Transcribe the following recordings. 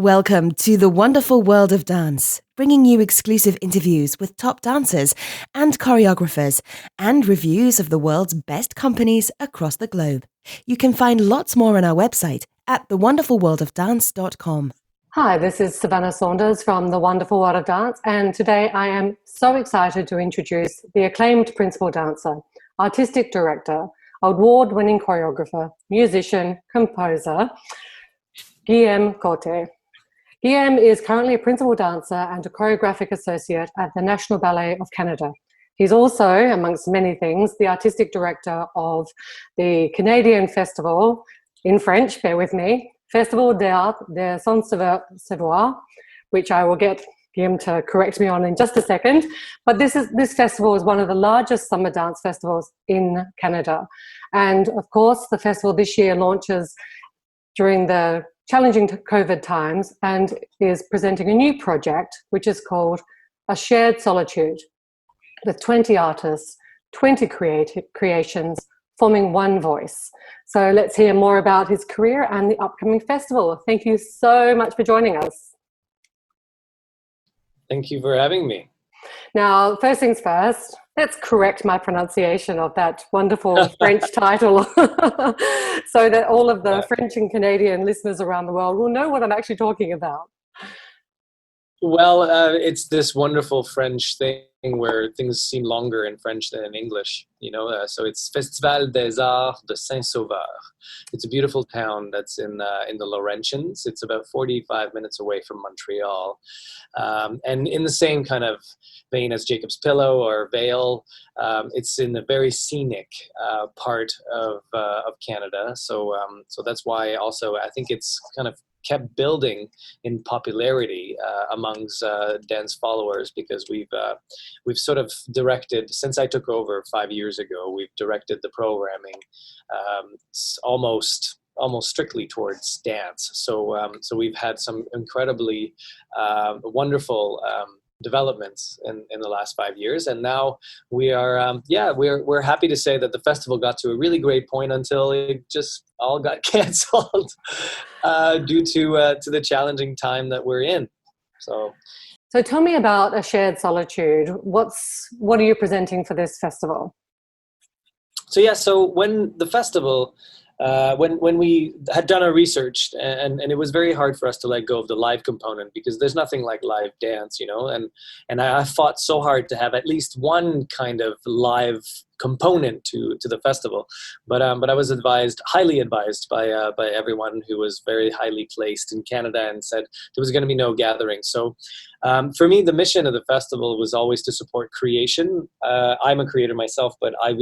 Welcome to the wonderful world of dance, bringing you exclusive interviews with top dancers and choreographers and reviews of the world's best companies across the globe. You can find lots more on our website at thewonderfulworldofdance.com. Hi, this is Savannah Saunders from The Wonderful World of Dance, and today I am so excited to introduce the acclaimed principal dancer, artistic director, award-winning choreographer, musician, composer, Guillaume Côté. Guillaume is currently a principal dancer and a choreographic associate at the National Ballet of Canada. He's also, amongst many things, the artistic director of the Canadian festival, in French, bear with me, Festival d'Art des Saint-Sauveur, which I will get Guillaume to correct me on in just a second. But this festival is one of the largest summer dance festivals in Canada. And of course, the festival this year launches during the challenging COVID times and is presenting a new project, which is called A Shared Solitude, with 20 artists, 20 creations, forming one voice. So let's hear more about his career and the upcoming festival. Thank you so much for joining us. Thank you for having me. Now, first things first, let's correct my pronunciation of that wonderful French title so that all of the French and Canadian listeners around the world will know what I'm actually talking about. Well, it's this wonderful French thing where things seem longer in French than in English, so it's Festival des Arts de Saint-Sauveur. It's a beautiful town that's in the Laurentians. It's about 45 minutes away from Montreal. And in the same kind of vein as Jacob's Pillow or Vale, it's in the very scenic part of Canada. So that's why also I think it's kind of kept building in popularity amongst dance followers, because we've sort of directed, since I took over 5 years ago, we've directed the programming almost strictly towards dance. So we've had some incredibly wonderful developments in the last 5 years, and now we are we're happy to say that the festival got to a really great point until it just all got canceled due to the challenging time that we're in. So tell me about A Shared Solitude. What are you presenting for this festival? So when the festival when we had done our research, and it was very hard for us to let go of the live component, because there's nothing like live dance, and I fought so hard to have at least one kind of live component to the festival, but I was highly advised by everyone who was very highly placed in Canada, and said there was going to be no gathering. So for me, the mission of the festival was always to support creation. I'm a creator myself, but I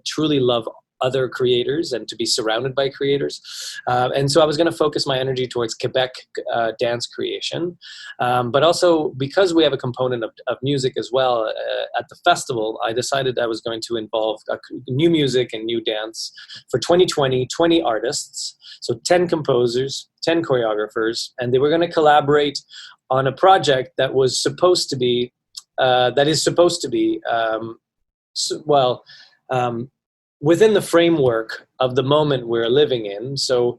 truly love other creators and to be surrounded by creators. And so I was going to focus my energy towards Quebec dance creation. But also, because we have a component of music as well at the festival, I decided I was going to involve new music and new dance for 2020, 20 artists. So 10 composers, 10 choreographers, and they were going to collaborate on a project that is supposed to be within the framework of the moment we're living in, so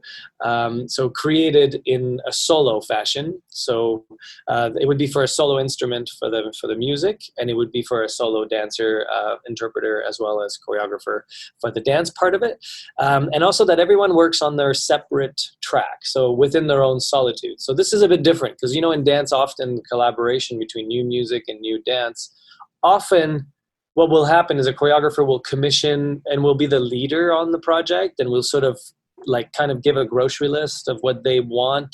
created in a solo fashion. So it would be for a solo instrument for the music, and it would be for a solo dancer, interpreter, as well as choreographer for the dance part of it, and also that everyone works on their separate track, so within their own solitude. So this is a bit different, because in dance, often collaboration between new music and new dance, often what will happen is a choreographer will commission and will be the leader on the project, and will sort of kind of give a grocery list of what they want,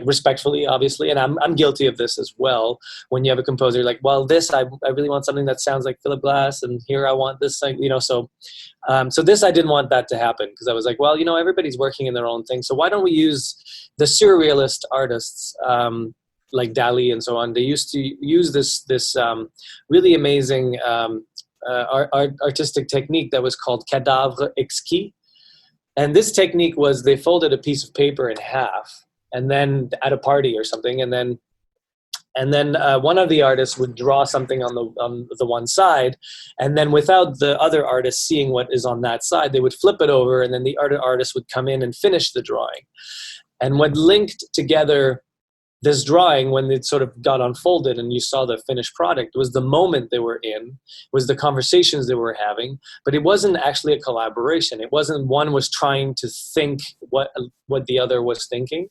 respectfully, obviously. And I'm guilty of this as well. When you have a composer, I really want something that sounds like Philip Glass, and here I want this thing, so this, I didn't want that to happen, because I was like, everybody's working in their own thing. So why don't we use the surrealist artists, like Dali and so on? They used to use this really amazing artistic technique that was called cadavre exquis. And this technique was, they folded a piece of paper in half, and then at a party or something, and then one of the artists would draw something on the one side, and then without the other artist seeing what is on that side, they would flip it over, and then the other artist would come in and finish the drawing. And what linked together this drawing, when it sort of got unfolded and you saw the finished product, was the moment they were in, was the conversations they were having, but it wasn't actually a collaboration. It wasn't one was trying to think what the other was thinking.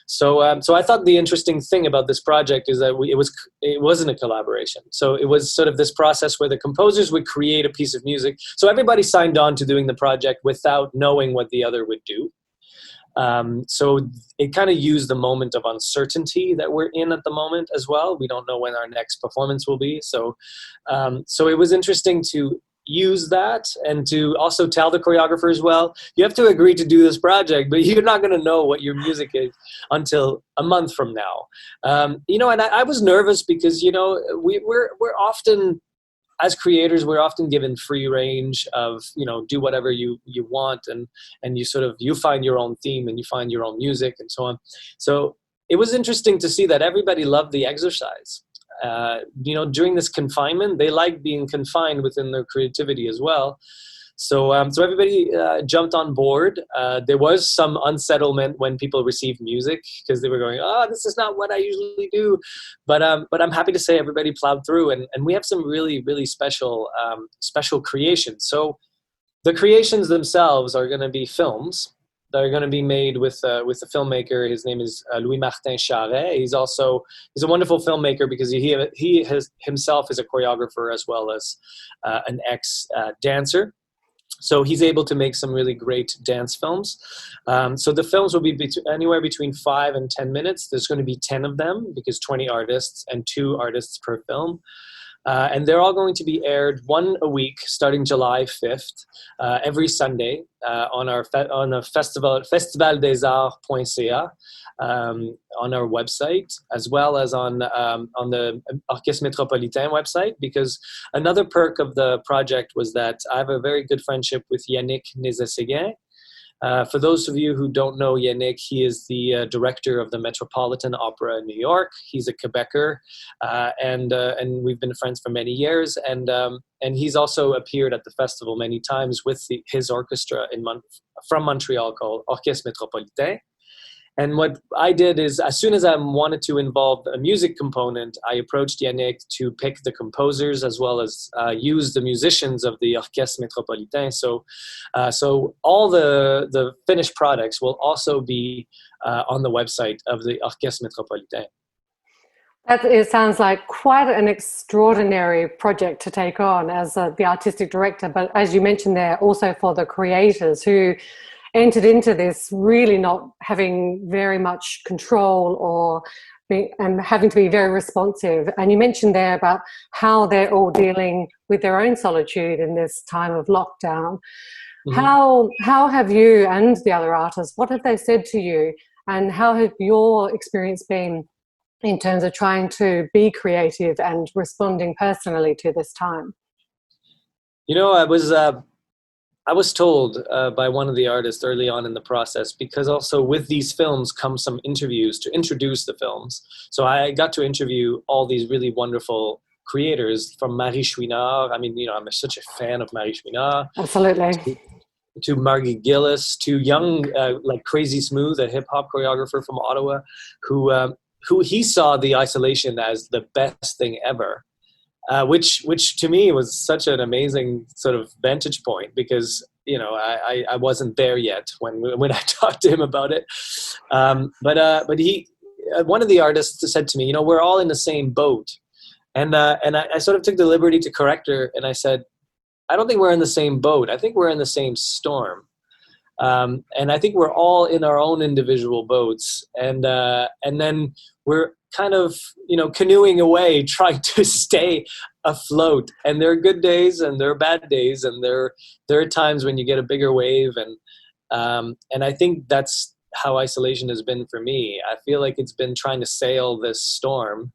So I thought the interesting thing about this project is that it wasn't a collaboration. So it was sort of this process where the composers would create a piece of music. So everybody signed on to doing the project without knowing what the other would do. So it kind of used the moment of uncertainty that we're in at the moment as well. We don't know when our next performance will be. So it was interesting to use that and to also tell the choreographers, well, you have to agree to do this project, but you're not going to know what your music is until a month from now. And I was nervous because, we're often, as creators, we're often given free range of, do whatever you want, and you find your own theme and you find your own music and so on. So it was interesting to see that everybody loved the exercise. During this confinement, they like being confined within their creativity as well. So everybody jumped on board. There was some unsettlement when people received music because they were going, this is not what I usually do. But I'm happy to say everybody plowed through, and we have some really, really special creations. So the creations themselves are going to be films that are going to be made with a filmmaker. His name is Louis Martin Charret. He's a wonderful filmmaker because he himself is a choreographer as well as an ex-dancer. So he's able to make some really great dance films. So the films will be anywhere between 5 and 10 minutes. There's going to be 10 of them because 20 artists and 2 artists per film. And they're all going to be aired one a week starting July 5th, every Sunday on a festival, festivaldesarts.ca, on our website, as well as on the Orchestre Métropolitain website, because another perk of the project was that I have a very good friendship with Yannick Nézet-Séguin. For those of you who don't know Yannick, he is the director of the Metropolitan Opera in New York. He's a Quebecer, and we've been friends for many years. And he's also appeared at the festival many times with his orchestra from Montreal called Orchestre Métropolitain. And what I did is, as soon as I wanted to involve a music component, I approached Yannick to pick the composers as well as use the musicians of the Orchestre Métropolitain. So all the finished products will also be on the website of the Orchestre Métropolitain. It sounds like quite an extraordinary project to take on as the artistic director, but as you mentioned there, also for the creators who entered into this really not having very much control and having to be very responsive. And you mentioned there about how they're all dealing with their own solitude in this time of lockdown. Mm-hmm. How have you and the other artists, what have they said to you, and how have your experience been in terms of trying to be creative and responding personally to this time? I was told by one of the artists early on in the process, because also with these films come some interviews to introduce the films. So I got to interview all these really wonderful creators, from Marie Chouinard. I mean, I'm such a fan of Marie Chouinard. Absolutely. To Margie Gillis, to young, like Crazy Smooth, a hip hop choreographer from Ottawa, who he saw the isolation as the best thing ever. Which to me was such an amazing sort of vantage point, because I wasn't there yet when I talked to him about it. But he, one of the artists said to me, we're all in the same boat, and I sort of took the liberty to correct her, and I said, I don't think we're in the same boat. I think we're in the same storm. And I think we're all in our own individual boats, and then we're kind of canoeing away, trying to stay afloat. And there are good days and there are bad days, and there are times when you get a bigger wave, and I think that's how isolation has been for me. I feel like it's been trying to sail this storm.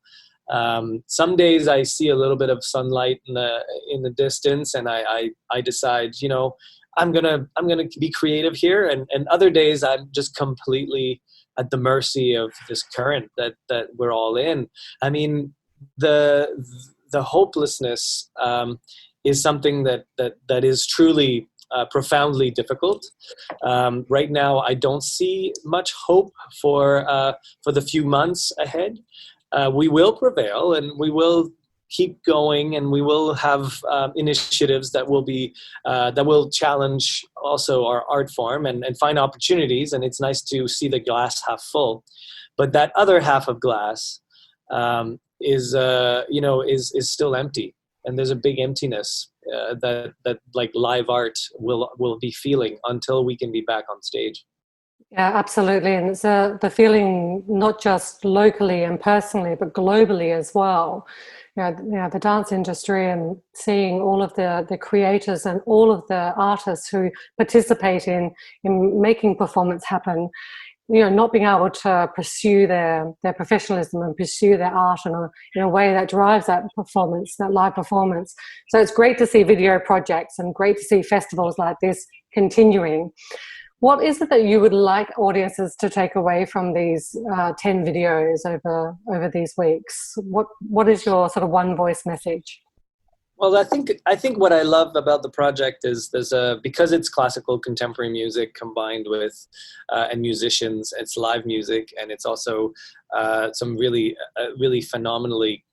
Some days I see a little bit of sunlight in the distance, and I decide, I'm gonna be creative here, and other days I'm just completely at the mercy of this current that we're all in. I mean, the hopelessness is something that is truly profoundly difficult. Right now, I don't see much hope for the few months ahead. We will prevail, and we will keep going, and we will have initiatives that will challenge also our art form and find opportunities. And it's nice to see the glass half full, but that other half of glass is still empty, and there's a big emptiness that like live art will be feeling until we can be back on stage. Yeah, absolutely. And it's the feeling not just locally and personally, but globally as well. The dance industry, and seeing all of the creators and all of the artists who participate in making performance happen, not being able to pursue their professionalism and pursue their art in a way that drives that performance, that live performance. So it's great to see video projects and great to see festivals like this continuing. What is it that you would like audiences to take away from these 10 videos over these weeks? What is your sort of one voice message? Well, I think what I love about the project is because it's classical contemporary music combined with and musicians, it's live music, and it's also some really phenomenally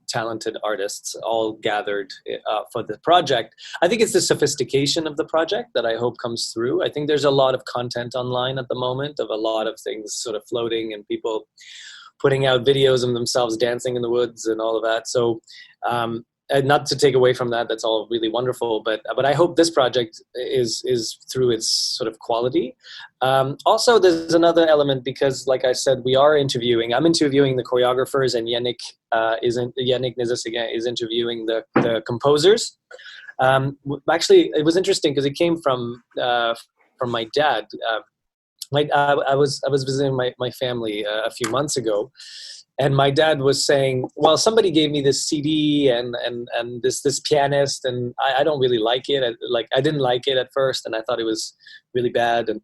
talented artists all gathered for the project. I think it's the sophistication of the project that I hope comes through. I think there's a lot of content online at the moment of a lot of things sort of floating, and people putting out videos of themselves dancing in the woods and all of that. So and not to take away from that, that's all really wonderful, but I hope this project is through its sort of quality. Also, there's another element, because like I said, I'm interviewing the choreographers, and Yannick Nézet-Séguin is interviewing the composers. Actually, it was interesting because it came from my dad. I was visiting my family a few months ago, and my dad was saying, well, somebody gave me this CD and this pianist, and I don't really like it. I didn't like it at first, and I thought it was really bad. And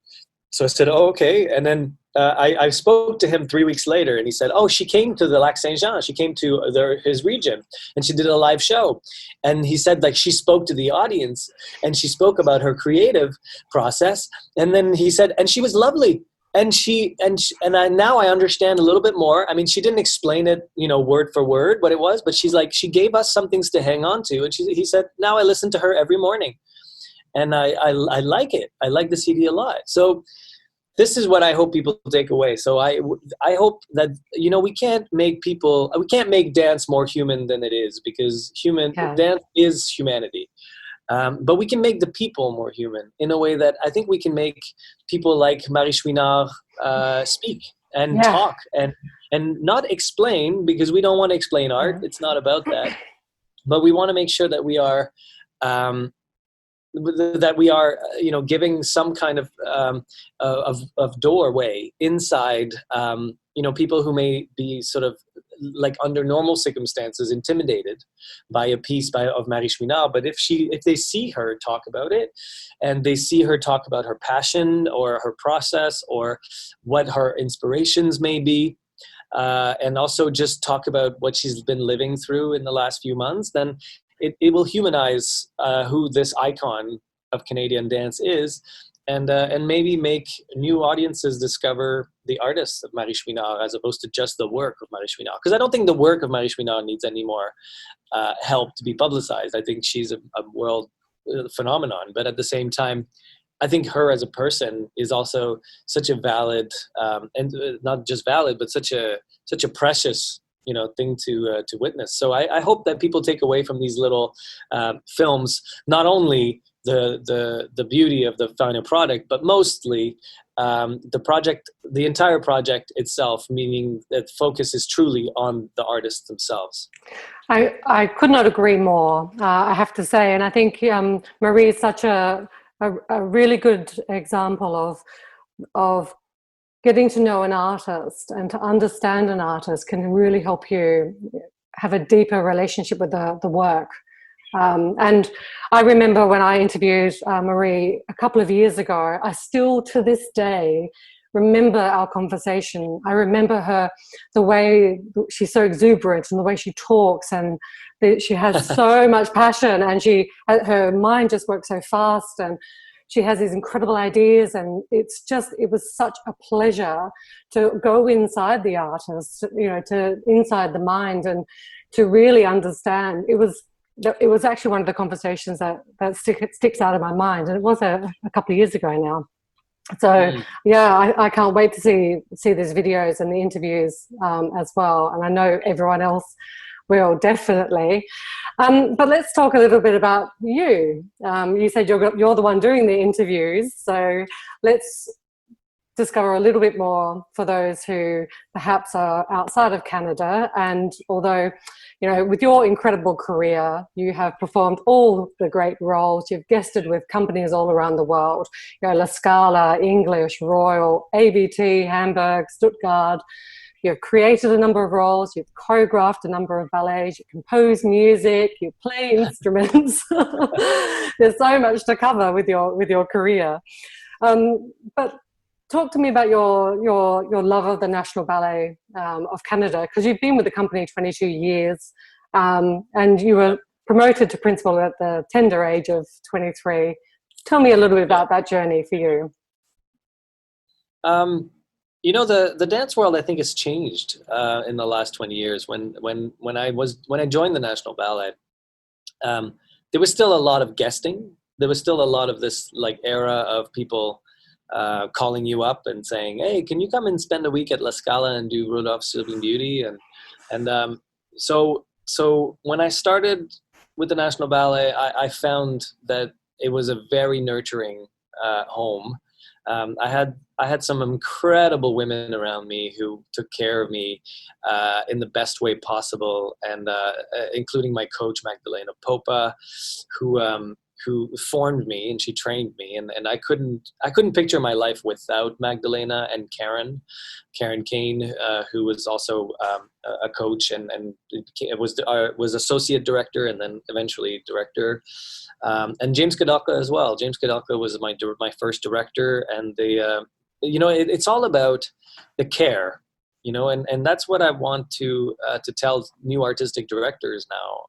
so I said, oh, okay. And then I spoke to him 3 weeks later, and he said, oh, she came to the Lac Saint-Jean. She came to his region, and she did a live show. And he said, like, she spoke to the audience, and she spoke about her creative process. And then he said, and she was lovely. And now I understand a little bit more. I mean, she didn't explain it, word for word what it was, but she's like, she gave us some things to hang on to. And he said, now I listen to her every morning, and I like it. I like the CD a lot. So this is what I hope people take away. So I hope that, we can't make dance more human than it is, because dance is humanity. But we can make the people more human in a way that I think we can make people like Marie Chouinard speak and talk and not explain, because we don't want to explain art. It's not about that. But we want to make sure that we are giving some kind of doorway inside, people who may be sort of like under normal circumstances intimidated by a piece of Marie Chouinard. But if they see her talk about it, and they see her talk about her passion or her process or what her inspirations may be, and also just talk about what she's been living through in the last few months, then it will humanize who this icon of Canadian dance is, and maybe make new audiences discover the artists of Marie Chouinard as opposed to just the work of Marie Chouinard. Because I don't think the work of Marie Chouinard needs any more help to be publicized. I think she's a world phenomenon, but at the same time, I think her as a person is also such a valid, and not just valid, but such a precious thing to witness. So I hope that people take away from these little films not only the beauty of the final product, but mostly the entire project itself, meaning that focus is truly on the artists themselves. I could not agree more, I have to say. And I think Marie is such a really good example of getting to know an artist, and to understand an artist can really help you have a deeper relationship with the work. And I remember when I interviewed Marie a couple of years ago, I still to this day remember our conversation. I remember her, the way she's so exuberant and the way she talks, and she has so much passion, and her mind just works so fast, and she has these incredible ideas, and it was such a pleasure to go inside the artist, to inside the mind, and to really understand. It was actually one of the conversations that sticks out of my mind, and it was a couple of years ago now. So yeah, I can't wait to see these videos and the interviews as well, and I know everyone else will definitely. But let's talk a little bit about you. You said you're the one doing the interviews, so let's discover a little bit more for those who perhaps are outside of Canada. And although, with your incredible career, you have performed all the great roles, you've guested with companies all around the world, La Scala, English, Royal, ABT, Hamburg, Stuttgart. You've created a number of roles, you've choreographed a number of ballets, you compose music, you play instruments. There's so much to cover with your career. But talk to me about your love of the National Ballet of Canada, because you've been with the company 22 years, and you were promoted to principal at the tender age of 23. Tell me a little bit about that journey for you. The dance world, I think, has changed in the last 20 years. When I joined the National Ballet, there was still a lot of guesting. There was still a lot of this era of people calling you up and saying, "Hey, can you come and spend a week at La Scala and do Rudolph's Sleeping Beauty?" And so when I started with the National Ballet, I found that it was a very nurturing home. I had some incredible women around me who took care of me in the best way possible, and including my coach Magdalena Popa, who formed me, and she trained me, and I couldn't picture my life without Magdalena and Karen Kane, who was also a coach and was associate director and then eventually director, and James Kadoka as well. James Kadoka was my first director, and it's all about the care, and that's what I want to tell new artistic directors now.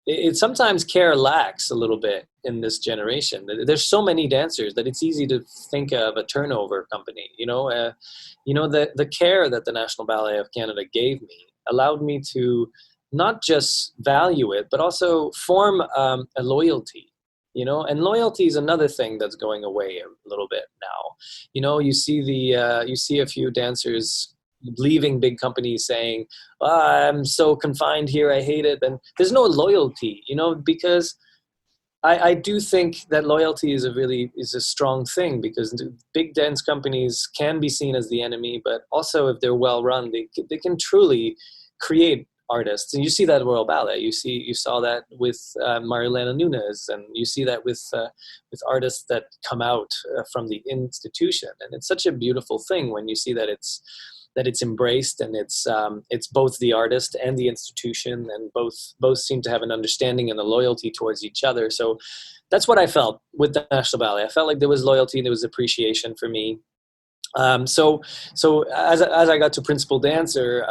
It sometimes care lacks a little bit in this generation. There's so many dancers that it's easy to think of a turnover company. The care that the National Ballet of Canada gave me allowed me to not just value it, but also form a loyalty. And loyalty is another thing that's going away a little bit now. You see a few dancers leaving big companies saying, "I'm so confined here, I hate it." And there's no loyalty, because I do think that loyalty is a strong thing, because big dance companies can be seen as the enemy, but also if they're well run, they can truly create artists. And you see that at Royal Ballet. You saw that with Marilena Nunes, and you see that with artists that come out from the institution. And it's such a beautiful thing when you see that it's embraced, and it's both the artist and the institution, and both seem to have an understanding and a loyalty towards each other. So that's what I felt with the National Ballet. I felt like there was loyalty and there was appreciation for me. So as I got to principal dancer,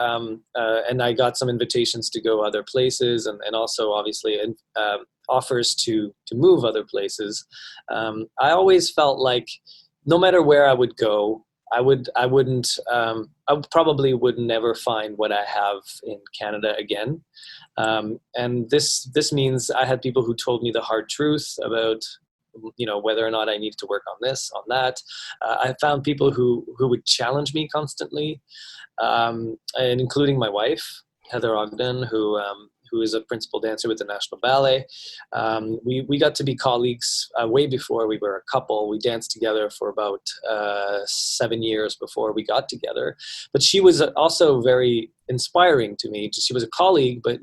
and I got some invitations to go other places, and also obviously offers to move other places, I always felt like no matter where I would go, I probably would never find what I have in Canada again. And this means I had people who told me the hard truth about, whether or not I needed to work on this, on that. I found people who would challenge me constantly, and including my wife, Heather Ogden, who is a principal dancer with the National Ballet. We got to be colleagues way before we were a couple. We danced together for about 7 years before we got together. But she was also very inspiring to me. She was a colleague, but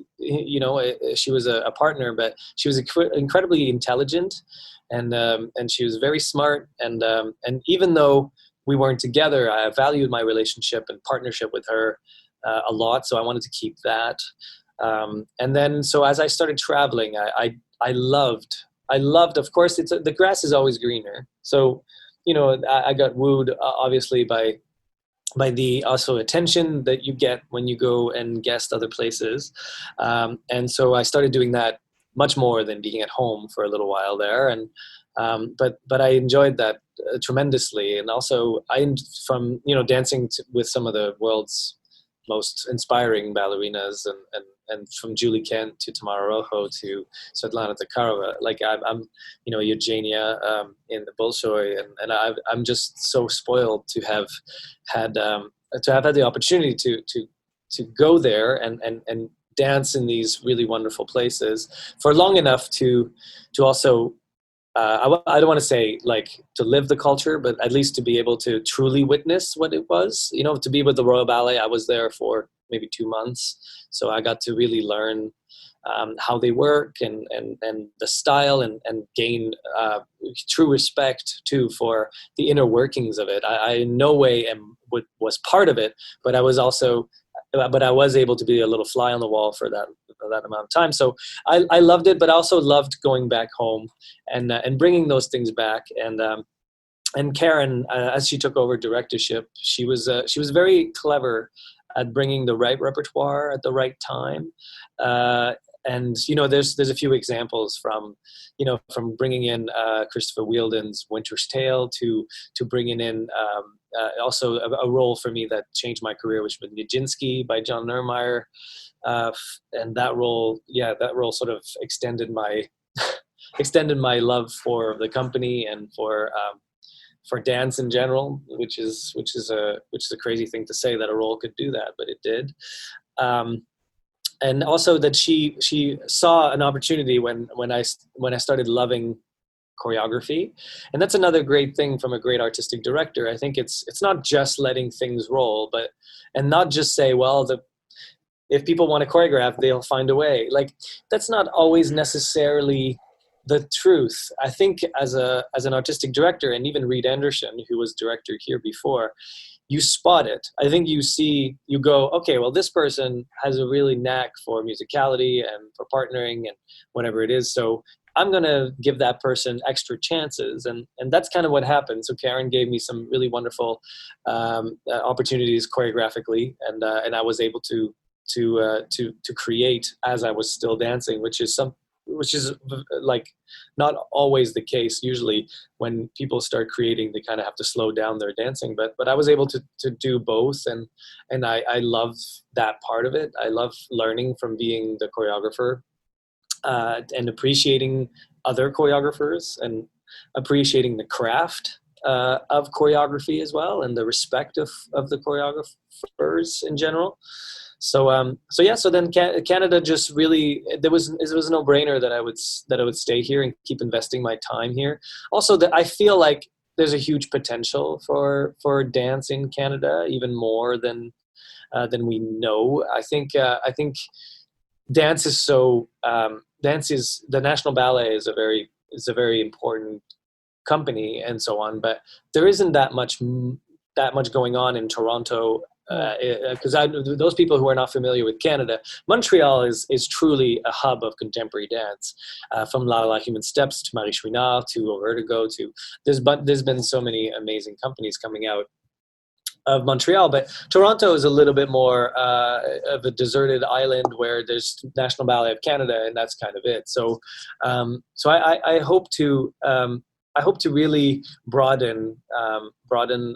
she was a partner. But she was incredibly intelligent, and she was very smart. And even though we weren't together, I valued my relationship and partnership with her a lot. So I wanted to keep that. And then, so as I started traveling, I loved, of course, the grass is always greener. So, I got wooed obviously by the also attention that you get when you go and guest other places. And so I started doing that much more than being at home for a little while there. And but I enjoyed that tremendously. And also from dancing with some of the world's most inspiring ballerinas, and from Julie Kent to Tamara Rojo to Svetlana Takarova, like I'm Eugenia in the Bolshoi, and I'm just so spoiled to have had the opportunity to go there and dance in these really wonderful places for long enough to also I don't want to say like to live the culture, but at least to be able to truly witness what it was. To be with the Royal Ballet, I was there for maybe 2 months, so I got to really learn how they work and the style, and gain true respect too for the inner workings of it. I in no way was part of it, but I was able to be a little fly on the wall for that amount of time. So I loved it, but I also loved going back home and bringing those things back. And Karen, as she took over directorship, she was very clever at bringing the right repertoire at the right time. And there's a few examples from bringing in Christopher Wheeldon's Winter's Tale to bringing in also a role for me that changed my career, which was Nijinsky by John Neurmeyer, and that role sort of extended my love for the company and for dance in general, which is a crazy thing to say that a role could do that, but it did. And also that she saw an opportunity when I started loving choreography, and that's another great thing from a great artistic director. I think it's not just letting things roll, and not just say, well, if people want to choreograph, they'll find a way. Like, that's not always necessarily the truth. I think as an artistic director, and even Reed Anderson, who was director here before, you spot it. I think you go, okay, well, this person has a really knack for musicality and for partnering and whatever it is. So I'm going to give that person extra chances. And that's kind of what happened. So Karen gave me some really wonderful opportunities choreographically. And I was able to create as I was still dancing, which is like not always the case. Usually when people start creating, they kind of have to slow down their dancing, but I was able to do both, and I love that part of it. I love learning from being the choreographer, and appreciating other choreographers and appreciating the craft of choreography as well, and the respect of the choreographers in general. So then Canada just really, it was a no-brainer that I would stay here and keep investing my time here. Also, that I feel like there's a huge potential for dance in Canada, even more than we know. I think dance is the National Ballet is a very important company and so on, but there isn't that much going on in Toronto. Because those people who are not familiar with Canada, Montreal is truly a hub of contemporary dance, from La La Human Steps to Marie Chouinard to Vertigo to there's been so many amazing companies coming out of Montreal, but Toronto is a little bit more of a deserted island where there's National Ballet of Canada, and that's kind of it. So I hope to really broaden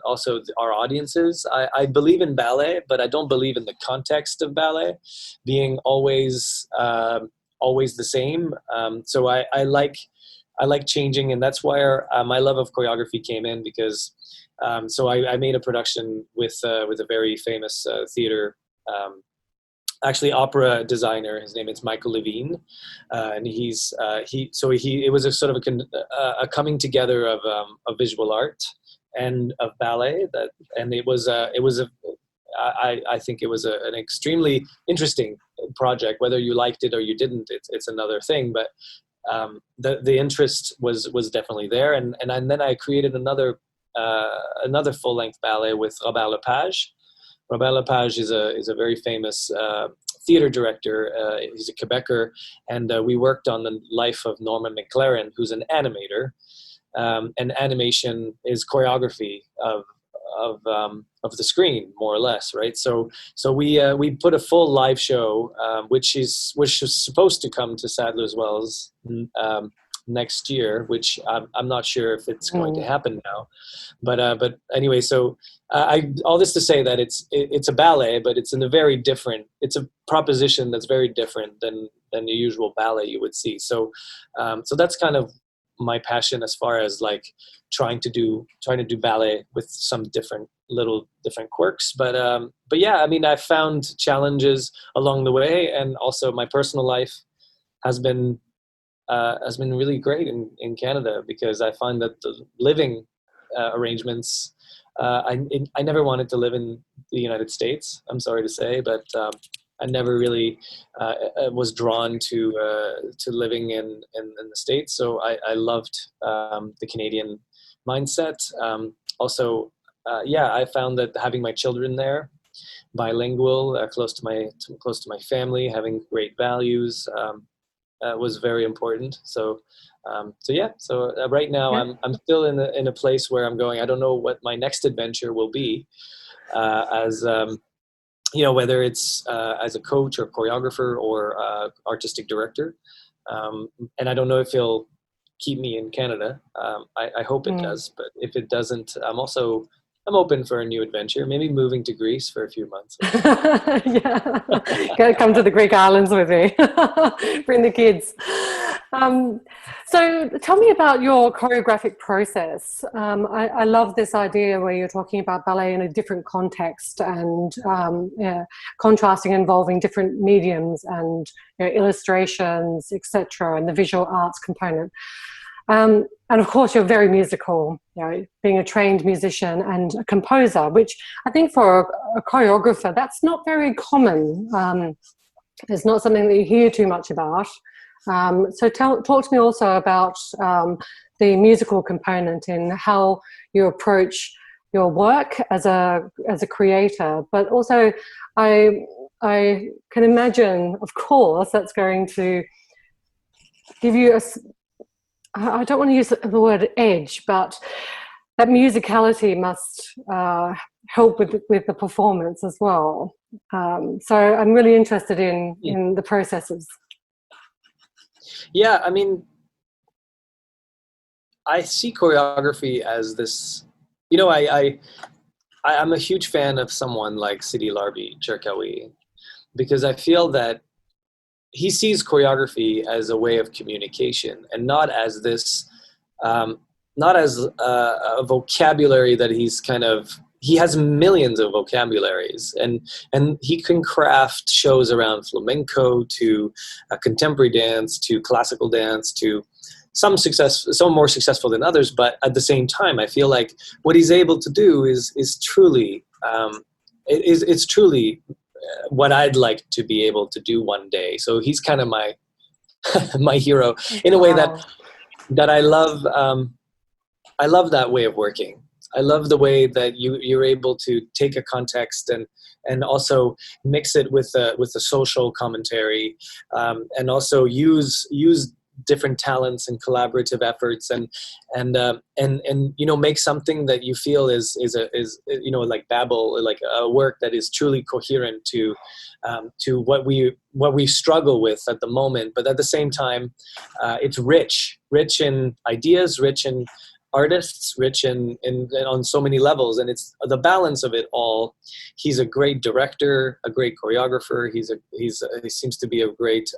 also our audiences. I believe in ballet, but I don't believe in the context of ballet being always the same. So I like changing, and that's where my love of choreography came in, because so I made a production with a very famous theater. Actually, opera designer. His name is Michael Levine, and it was a sort of a coming together of visual art and of ballet. I think it was an extremely interesting project. Whether you liked it or you didn't, it's another thing. But the interest was definitely there, and then I created another full length ballet with Robert Lepage. Robert Lepage is a very famous theater director. He's a Quebecer, and we worked on the life of Norman McLaren, who's an animator. and animation is choreography of the screen, more or less, right? So we put a full live show, which is supposed to come to Sadler's Wells next year, which I'm not sure if it's going to happen now, but anyway, so all this to say that it's a ballet, but it's it's a proposition that's very different than the usual ballet you would see. So that's kind of my passion as far as like trying to do ballet with some different quirks, but yeah, I mean, I've found challenges along the way, and also my personal life has been really great in Canada, because I find that the living arrangements, I never wanted to live in the United States, I'm sorry to say, but I never really was drawn to living in the States. So I loved the Canadian mindset. Also, I found that having my children there, bilingual, close to my family, having great values, was very important. So right now I'm still in a place where I'm going, I don't know what my next adventure will be, as whether it's as a coach or choreographer or artistic director, and I don't know if he'll keep me in Canada. I hope it does, but if it doesn't, I'm open for a new adventure, maybe moving to Greece for a few months. Gotta come to the Greek islands with me. Bring the kids. So tell me about your choreographic process. I love this idea where you're talking about ballet in a different context, and contrasting, involving different mediums and illustrations, etc., and the visual arts component. And of course, you're very musical, being a trained musician and a composer, which I think for a choreographer, that's not very common. It's not something that you hear too much about. So talk to me also about the musical component in how you approach your work as a creator, but also I can imagine, of course, that's going to give you I don't want to use the word edge, but that musicality must help with the performance as well. So I'm really interested in the processes. Yeah, I mean, I see choreography as this, I'm a huge fan of someone like Sidi Larbi Cherkaoui, because I feel that he sees choreography as a way of communication, and not as this, not as a vocabulary that he has millions of vocabularies, and he can craft shows around flamenco to contemporary dance to classical dance, to some more successful than others. But at the same time, I feel like what he's able to do is truly, it's truly what I'd like to be able to do one day. So he's kind of my my hero in a way that I love. I love that way of working. I love the way that you're able to take a context and also mix it with a social commentary, and also use different talents and collaborative efforts, and make something that you feel is like Babel, like a work that is truly coherent to what we struggle with at the moment, but at the same time it's rich in ideas, rich in artists, rich in on so many levels, and it's the balance of it all. He's a great director, a great choreographer. He seems to be a great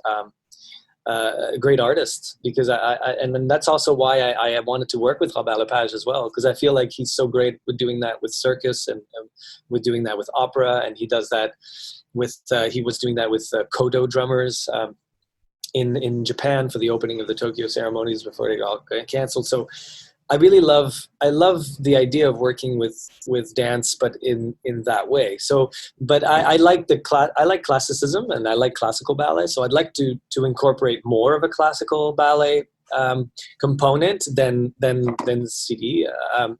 artist, because and then that's also why I wanted to work with Robert Lepage as well, because I feel like he's so great with doing that with circus and with doing that with opera, and he does that with he was doing that with kodo drummers in Japan for the opening of the Tokyo ceremonies before they all got canceled. So I love the idea of working with dance, but in that way. So, but I like I like classicism, and I like classical ballet. So I'd like to incorporate more of a classical ballet component than CD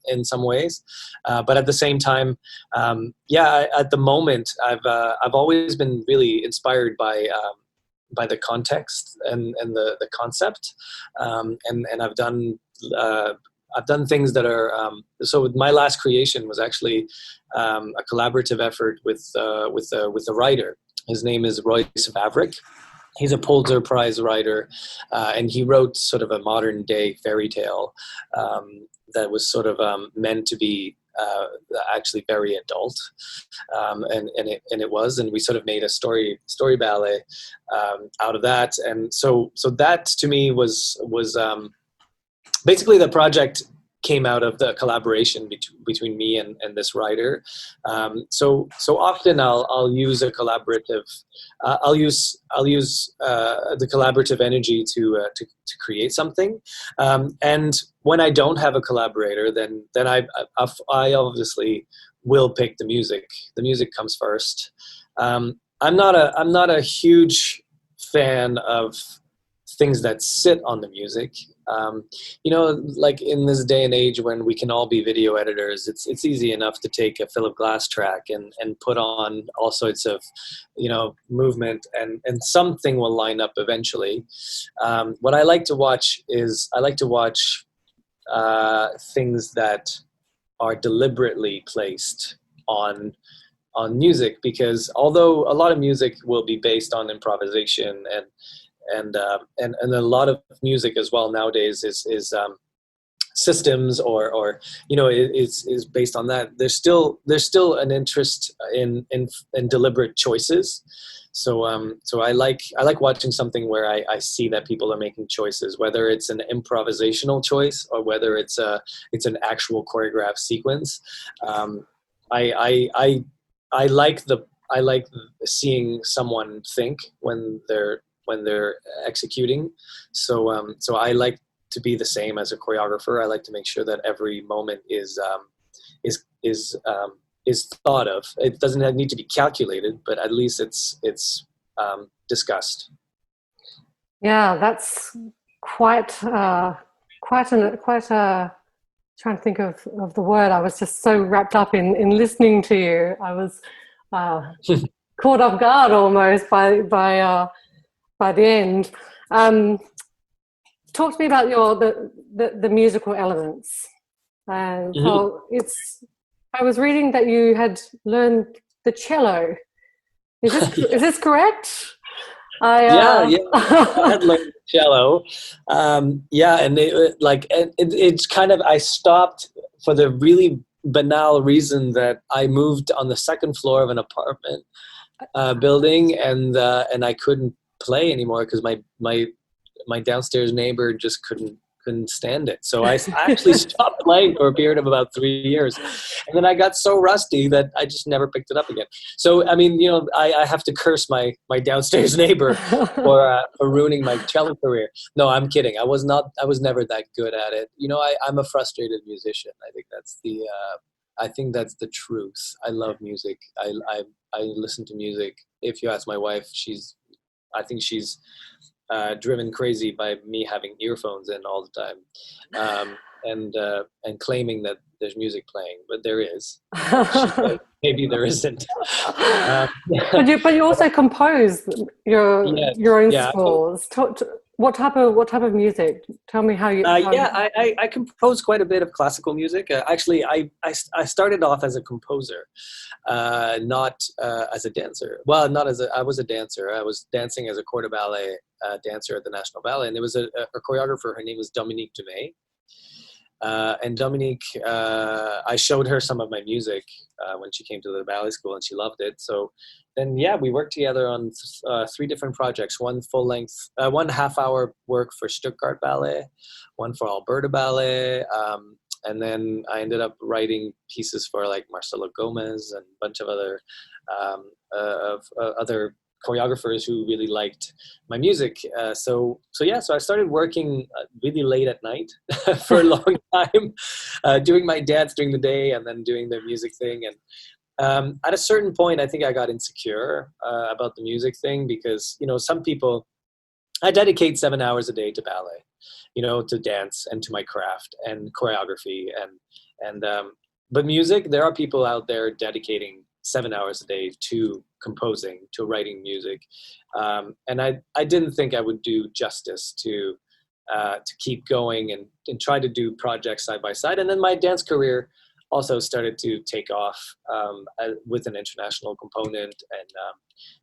in some ways. But at the same time, at the moment, I've always been really inspired by the context and the concept, and I've done. I've done things that are so my last creation was actually a collaborative effort with a writer. His name is Royce Vavrick. He's a Pulitzer Prize writer, and he wrote sort of a modern day fairy tale that was sort of meant to be actually very adult, and it was, and we sort of made a story ballet out of that, and so that to me was basically the project came out of the collaboration between me and this writer. So often I'll use a collaborative. I'll use the collaborative energy to create something. And when I don't have a collaborator, then I obviously will pick the music. The music comes first. I'm not a huge fan of things that sit on the music. Like in this day and age when we can all be video editors, it's easy enough to take a Philip Glass track and put on all sorts of, movement and something will line up eventually. What I like to watch is things that are deliberately placed on music, because although a lot of music will be based on improvisation and a lot of music as well nowadays is systems or is based on that. There's still an interest in deliberate choices. So I like watching something where I see that people are making choices, whether it's an improvisational choice or whether it's an actual choreographed sequence. I like seeing someone think when they're executing. So I like to be the same as a choreographer. I like to make sure that every moment is thought of. It doesn't need to be calculated, but at least it's discussed. Yeah, that's quite trying to think of the word. I was just so wrapped up in listening to you. I was caught off guard almost by the end. Talk to me about the musical elements. So I was reading that you had learned the cello. Is this correct? Yeah. I had learned cello. It's kind of, I stopped for the really banal reason that I moved on the second floor of an apartment building, and I couldn't play anymore because my downstairs neighbor just couldn't stand it. So I actually stopped playing for a period of about 3 years, and then I got so rusty that I just never picked it up again. So I mean, I have to curse my downstairs neighbor for ruining my cello career. No, I'm kidding. I was never that good at it. I'm a frustrated musician. I think that's the truth. I love music. I listen to music. If you ask my wife, I think she's driven crazy by me having earphones in all the time, and claiming that there's music playing, but there is. Maybe there isn't. But you also compose your own scores. What type of music? Tell me how you. I compose quite a bit of classical music. Actually, I started off as a composer, not as a dancer. Well, I was a dancer. I was dancing as a corps de ballet dancer at the National Ballet, and there was a choreographer. Her name was Dominique Dumais. And Dominique, I showed her some of my music when she came to the ballet school, and she loved it. So then, we worked together on 3 different projects: one full length, 1 half-hour work for Stuttgart Ballet, one for Alberta Ballet, and then I ended up writing pieces for like Marcelo Gomez and a bunch of other other choreographers who really liked my music. So I started working really late at night for a long time, doing my dance during the day and then doing the music thing. And at a certain point, I think I got insecure about the music thing, because, some people, I dedicate 7 hours a day to ballet, to dance and to my craft and choreography. But music, there are people out there dedicating 7 hours a day to composing, to writing music. And I didn't think I would do justice to to keep going and try to do projects side by side. And then my dance career also started to take off with an international component. And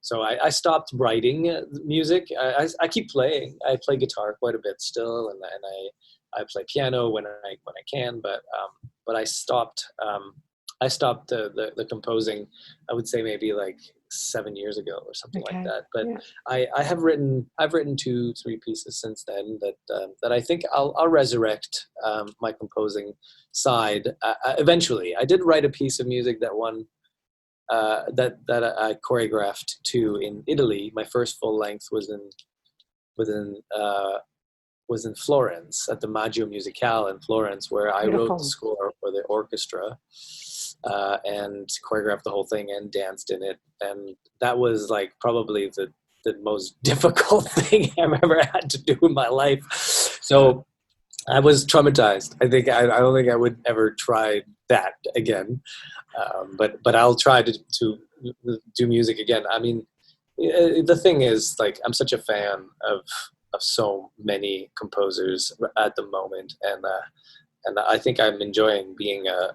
so I stopped writing music. I keep playing. I play guitar quite a bit still, and I play piano when I can. But I stopped. I stopped the composing, I would say maybe like 7 years ago or something like that. But yeah. I've written 2-3 pieces since then that I think I'll resurrect my composing side eventually. I did write a piece of music that I choreographed to in Italy. My first full length was in Florence at the Maggio Musicale in Florence, where I wrote the score for the orchestra. And choreographed the whole thing and danced in it, and that was like probably the most difficult thing I've ever had to do in my life. So I was traumatized. I don't think I would ever try that again. But I'll try to do music again. I mean, the thing is, like, I'm such a fan of so many composers at the moment, and I think I'm enjoying being a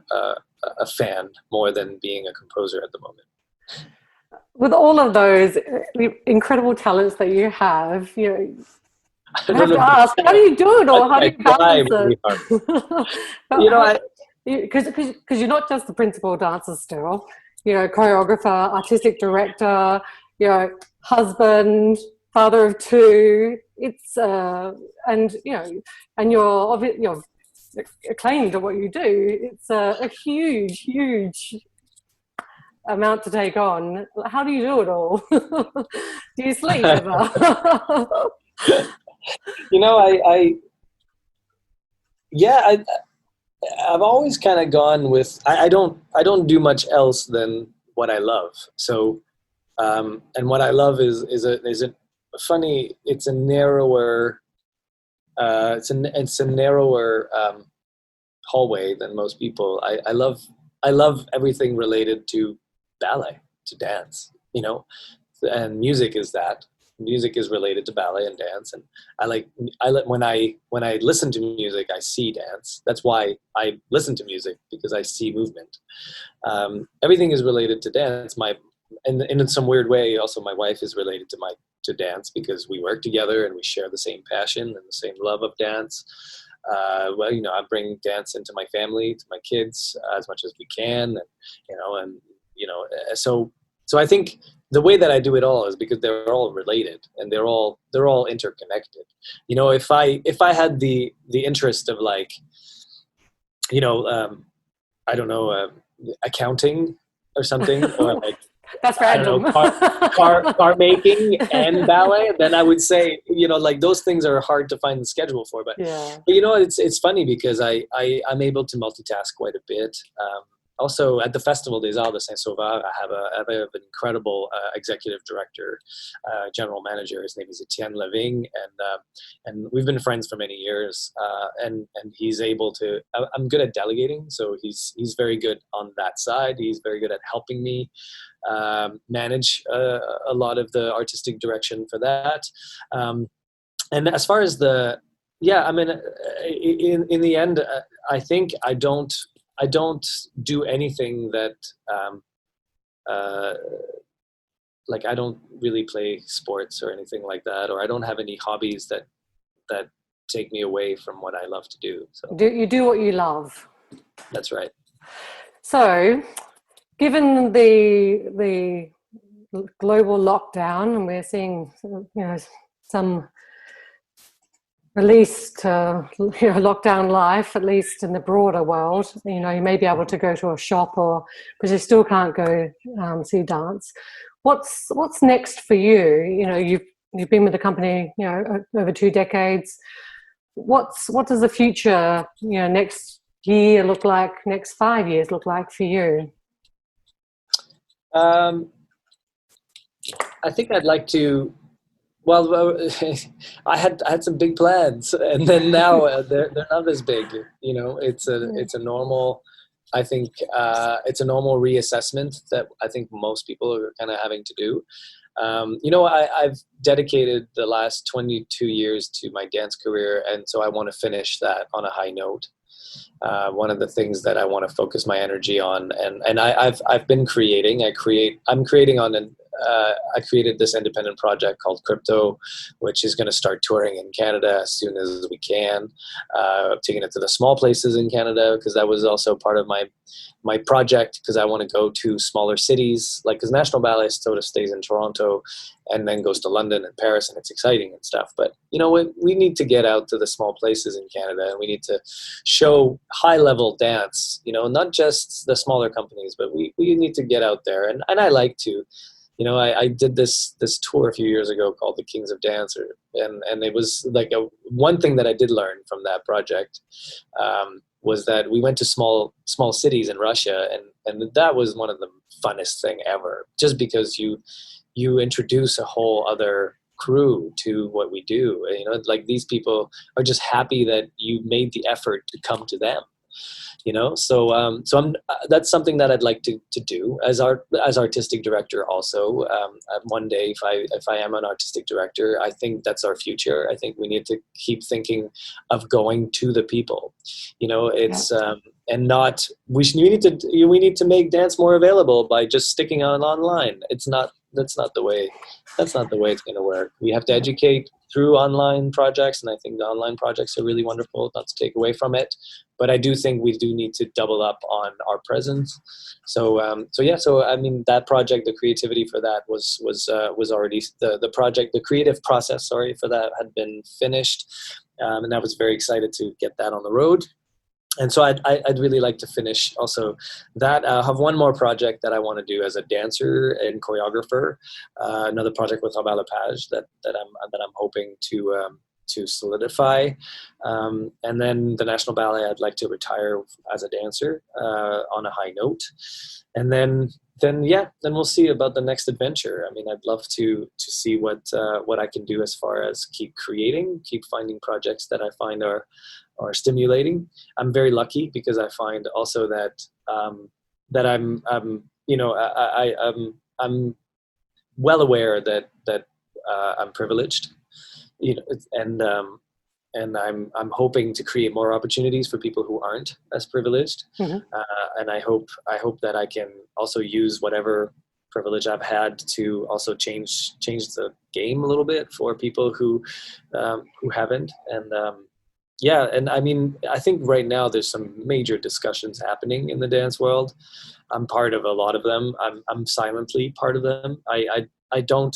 fan more than being a composer at the moment. With all of those incredible talents that you have, I have to ask, how do you do it all? How do you balance it? Because you're not just the principal dancer still, choreographer, artistic director, husband, father of 2. It's and you're acclaimed at what you do. It's a huge amount to take on. How do you do it all? Do you sleep ever? I've always kind of gone with I don't do much else than what I love. So and what I love is a funny, it's a narrower hallway than most people. I love everything related to ballet, to dance, and music is that. Music is related to ballet and dance, and when I listen to music, I see dance. That's why I listen to music, because I see movement. Everything is related to dance. And in some weird way, also my wife is related to dance, because we work together and we share the same passion and the same love of dance. I bring dance into my family, to my kids, as much as we can, so I think the way that I do it all is because they're all related and they're all interconnected. If I had the interest of I don't know, accounting or something, or like that's random. car making and ballet, then I would say, those things are hard to find the schedule for. But it's funny because I'm able to multitask quite a bit. Also, at the Festival des Arts de Saint-Sauveur, I have an incredible executive director, general manager. His name is Etienne Leving, and we've been friends for many years. And he's able to. I'm good at delegating, so he's very good on that side. He's very good at helping me manage a lot of the artistic direction for that. And as far as in the end, I think I don't do anything that I don't really play sports or anything like that, or I don't have any hobbies that take me away from what I love to do. So you do what you love. That's right. So, given the global lockdown, and we're seeing some released lockdown life, at least in the broader world, you may be able to go to a shop, but you still can't go see dance. What's next for you? You've been with the company over 2 decades. What does the future next year look like? Next 5 years look like for you? I think I'd like to. Well, I had some big plans, and then now they're not as big. It's a normal. I think it's a normal reassessment that I think most people are kind of having to do. I've dedicated the last 22 years to my dance career, and so I want to finish that on a high note. One of the things that I want to focus my energy on, and I've been creating. I created this independent project called Crypto, which is going to start touring in Canada as soon as we can. Taking it to the small places in Canada, because that was also part of my project, because I want to go to smaller cities, like, because National Ballet sort of stays in Toronto and then goes to London and Paris, and it's exciting and stuff. But we need to get out to the small places in Canada, and we need to show high level dance, not just the smaller companies, but we need to get out there. And I like to, I did this tour a few years ago called the Kings of Dance, and it was like one thing that I did learn from that project was that we went to small cities in Russia, and that was one of the funnest thing ever, just because you introduce a whole other crew to what we do. Like, these people are just happy that you made the effort to come to them. So that's something that I'd like to do as artistic director. Also, one day, if I am an artistic director, I think that's our future. I think we need to keep thinking of going to the people. And not we need to make dance more available by just sticking on online. That's not the way it's going to work. We have to educate through online projects, and I think the online projects are really wonderful, not to take away from it, but I do think we do need to double up on our presence. So I mean, that project, the creativity for that was already the project, the creative process, for that had been finished, and I was very excited to get that on the road. And so I'd really like to finish also that. I have one more project that I want to do as a dancer and choreographer. Another project with Robert Lepage that I'm hoping to solidify. And then the National Ballet, I'd like to retire as a dancer on a high note. And then we'll see about the next adventure. I mean, I'd love to see what I can do as far as keep finding projects that I find are stimulating. I'm very lucky, because I find also that I'm well aware that I'm privileged, and I'm hoping to create more opportunities for people who aren't as privileged. Mm-hmm. And I hope that I can also use whatever privilege I've had to also change the game a little bit for people who haven't. And I mean, I think right now there's some major discussions happening in the dance world. I'm part of a lot of them. I'm silently part of them. I don't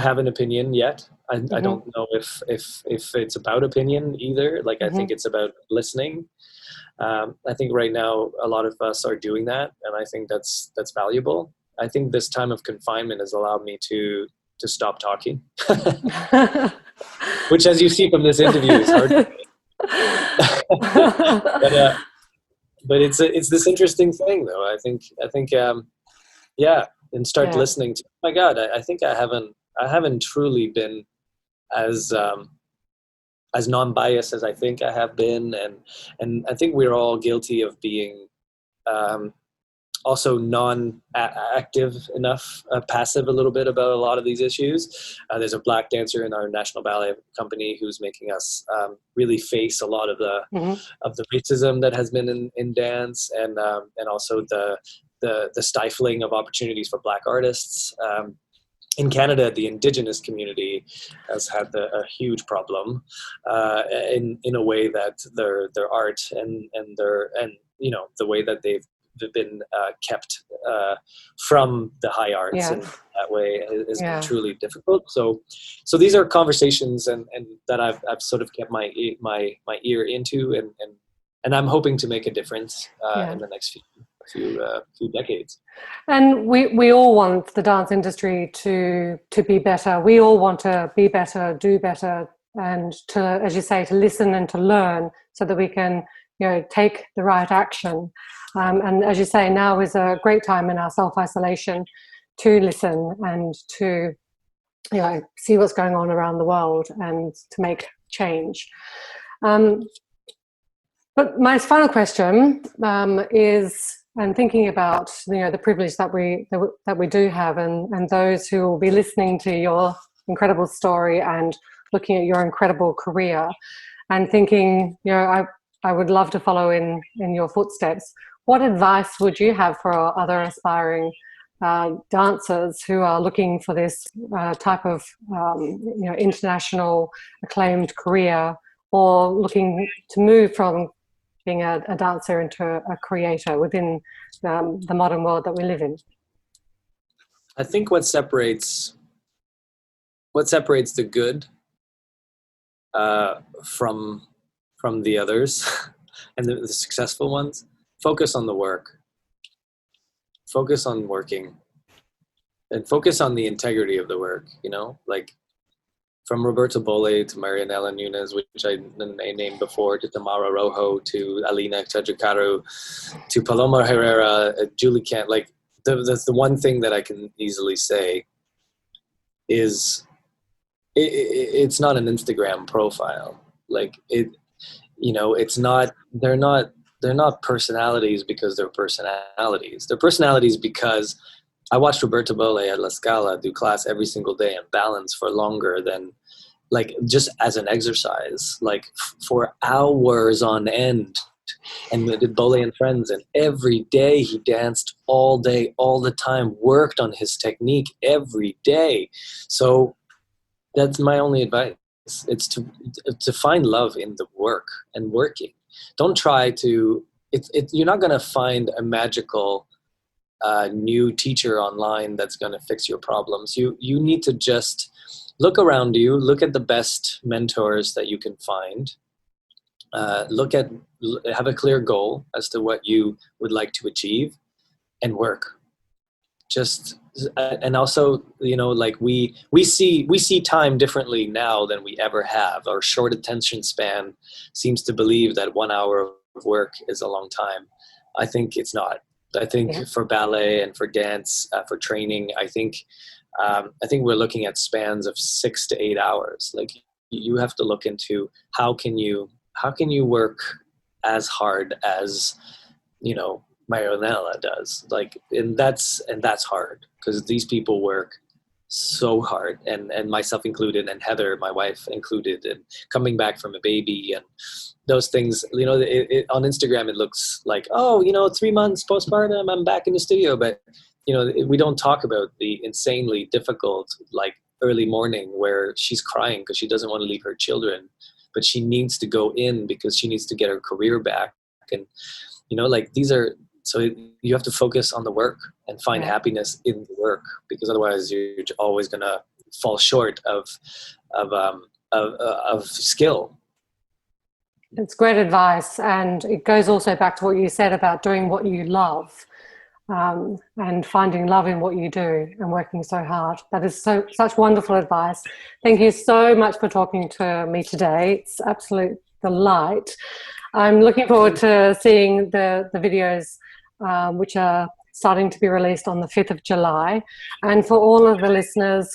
have an opinion yet. I don't know if it's about opinion either. Like, I think it's about listening. I think right now a lot of us are doing that, and I think that's valuable. I think this time of confinement has allowed me to stop talking, which, as you see from this interview, is hard to do. But it's this interesting thing, though. I think and start listening to. Oh my God, I think I haven't truly been as non-biased as I think I have been, and I think we're all guilty of being also non-active enough, passive a little bit about a lot of these issues. There's a black dancer in our National Ballet company who's making us really face a lot of the racism that has been in dance, and also the stifling of opportunities for black artists. In Canada, the Indigenous community has had a huge problem in a way that their art and the way that they've been kept from the high arts in that way has been truly difficult. So these are conversations and that I've sort of kept my ear into, and I'm hoping to make a difference in the next few decades. And we all want the dance industry to be better. We all want to be better, do better, and to, as you say, to listen and to learn, so that we can take the right action. And as you say, now is a great time in our self-isolation to listen and to see what's going on around the world and to make change. But my final question is, And thinking about the privilege that we do have, and those who will be listening to your incredible story and looking at your incredible career, and thinking, I would love to follow in your footsteps. What advice would you have for other aspiring dancers who are looking for this type of international acclaimed career, or looking to move from being a dancer into a creator within the modern world that we live in? I think what separates the good from the others and the successful ones, focus on the work, focus on working, and focus on the integrity of the work, like from Roberto Bolle to Marianela Nunes, which I named before, to Tamara Rojo, to Alina Tejacaru, to Paloma Herrera, Julie Kent. Like the one thing that I can easily say is it's not an Instagram profile. Like it's not, they're not personalities because they're personalities. They're personalities because I watched Roberto Bolle at La Scala do class every single day and balance for longer than, like, just as an exercise, like for hours on end. And we did Bolle and Friends, and every day he danced all day, all the time, worked on his technique every day. So that's my only advice. It's to find love in the work and working. Don't try to, you're not going to find a magical new teacher online that's going to fix your problems. You need to just look around you, look at the best mentors that you can find, have a clear goal as to what you would like to achieve, and work. And also, like we see time differently now than we ever have. Our short attention span seems to believe that 1 hour of work is a long time. I think it's not. I think for ballet and for dance, for training, I think we're looking at spans of 6 to 8 hours. Like, you have to look into how can you work as hard as Marianela does. Like, and that's hard, because these people work so hard, and myself included, and Heather, my wife, included, and coming back from a baby and those things. On Instagram it looks like, 3 months postpartum, I'm back in the studio, but we don't talk about the insanely difficult, like, early morning where she's crying because she doesn't want to leave her children, but she needs to go in because she needs to get her career back. And so you have to focus on the work and find happiness in the work, because otherwise you're always going to fall short of skill. It's great advice, and it goes also back to what you said about doing what you love, and finding love in what you do and working so hard. That is such wonderful advice. Thank you so much for talking to me today. It's absolute delight. I'm looking forward to seeing the videos which are starting to be released on the 5th of July. And for all of the listeners,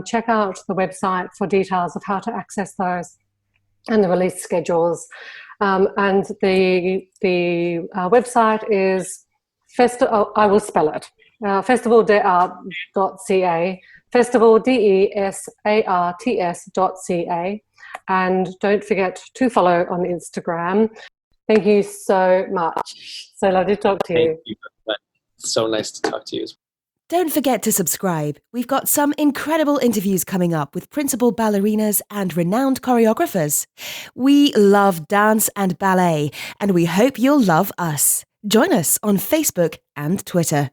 check out the website for details of how to access those and the release schedules. And the website is I will spell it. festivaldearts.ca, festivaldearts.ca. And don't forget to follow on Instagram. Thank you so much. So lovely to talk to you. Thank you. So nice to talk to you. Don't forget to subscribe. We've got some incredible interviews coming up with principal ballerinas and renowned choreographers. We love dance and ballet, and we hope you'll love us. Join us on Facebook and Twitter.